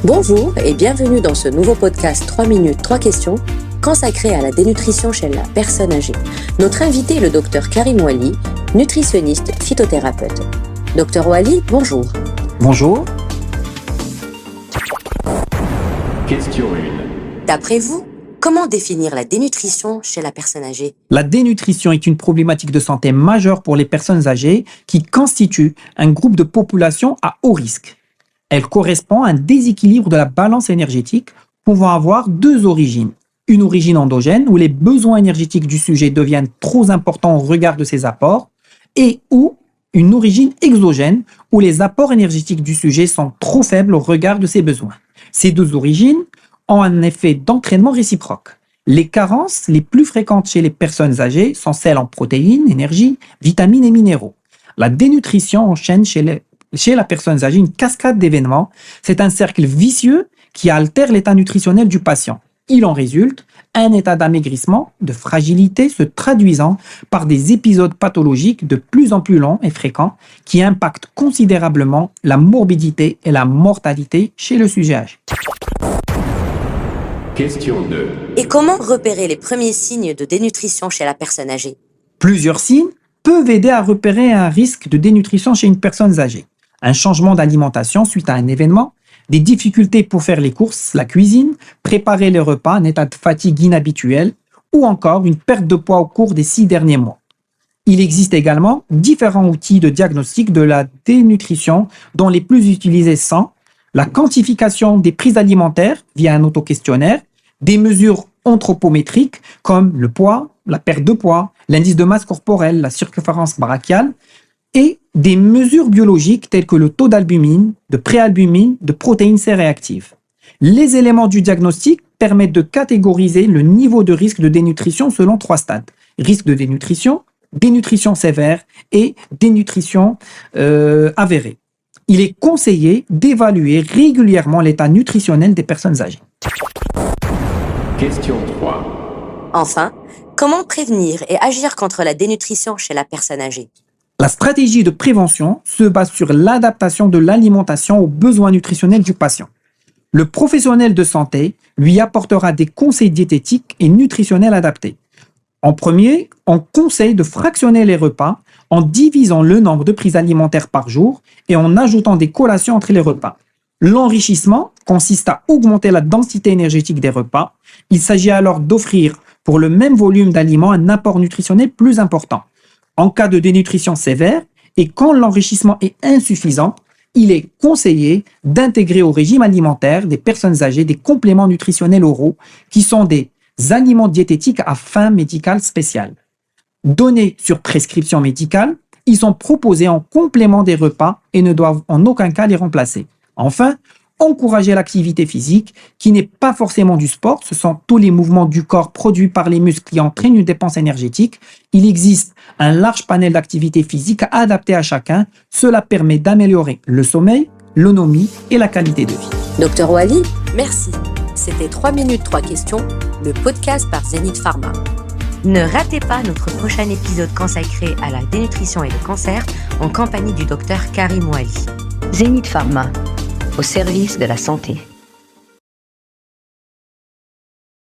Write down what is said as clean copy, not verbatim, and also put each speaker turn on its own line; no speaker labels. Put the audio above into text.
Bonjour et bienvenue dans ce nouveau podcast 3 minutes, 3 questions consacré à la dénutrition chez la personne âgée. Notre invité est le docteur Karim Ouali, nutritionniste phytothérapeute. Docteur Ouali, bonjour.
Bonjour.
Question 1.
D'après vous, comment définir la dénutrition chez la personne âgée ?
La dénutrition est une problématique de santé majeure pour les personnes âgées qui constituent un groupe de population à haut risque. Elle correspond à un déséquilibre de la balance énergétique pouvant avoir deux origines. Une origine endogène où les besoins énergétiques du sujet deviennent trop importants au regard de ses apports et ou une origine exogène où les apports énergétiques du sujet sont trop faibles au regard de ses besoins. Ces deux origines ont un effet d'entraînement réciproque. Les carences les plus fréquentes chez les personnes âgées sont celles en protéines, énergie, vitamines et minéraux. La dénutrition enchaîne chez la personne âgée une cascade d'événements. C'est un cercle vicieux qui altère l'état nutritionnel du patient. Il en résulte un état d'amaigrissement, de fragilité se traduisant par des épisodes pathologiques de plus en plus longs et fréquents qui impactent considérablement la morbidité et la mortalité chez le sujet âgé.
Question 2.
Et comment repérer les premiers signes de dénutrition chez la personne âgée ?
Plusieurs signes peuvent aider à repérer un risque de dénutrition chez une personne âgée. Un changement d'alimentation suite à un événement, des difficultés pour faire les courses, la cuisine, préparer les repas, un état de fatigue inhabituel ou encore une perte de poids au cours des 6 derniers mois. Il existe également différents outils de diagnostic de la dénutrition dont les plus utilisés sont la quantification des prises alimentaires via un autoquestionnaire, des mesures anthropométriques comme le poids, la perte de poids, l'indice de masse corporelle, la circonférence brachiale et des mesures biologiques telles que le taux d'albumine, de préalbumine, de protéines C réactives. Les éléments du diagnostic permettent de catégoriser le niveau de risque de dénutrition selon 3 stades. Risque de dénutrition, dénutrition sévère et dénutrition avérée. Il est conseillé d'évaluer régulièrement l'état nutritionnel des personnes âgées.
Question 3.
Enfin, comment prévenir et agir contre la dénutrition chez la personne âgée ?
La stratégie de prévention se base sur l'adaptation de l'alimentation aux besoins nutritionnels du patient. Le professionnel de santé lui apportera des conseils diététiques et nutritionnels adaptés. En premier, on conseille de fractionner les repas en divisant le nombre de prises alimentaires par jour et en ajoutant des collations entre les repas. L'enrichissement consiste à augmenter la densité énergétique des repas. Il s'agit alors d'offrir pour le même volume d'aliments un apport nutritionnel plus important. En cas de dénutrition sévère et quand l'enrichissement est insuffisant, il est conseillé d'intégrer au régime alimentaire des personnes âgées des compléments nutritionnels oraux qui sont des aliments diététiques à fin médicale spéciale. Donnés sur prescription médicale, ils sont proposés en complément des repas et ne doivent en aucun cas les remplacer. Enfin, encourager l'activité physique, qui n'est pas forcément du sport, ce sont tous les mouvements du corps produits par les muscles qui entraînent une dépense énergétique. Il existe un large panel d'activités physiques adaptées à chacun. Cela permet d'améliorer le sommeil, l'autonomie et la qualité de vie.
Docteur Ouali, merci. C'était 3 minutes, 3 questions, le podcast par Zenith Pharma. Ne ratez pas notre prochain épisode consacré à la dénutrition et le cancer en compagnie du docteur Karim Ouali.
Zenith Pharma, au service de la santé.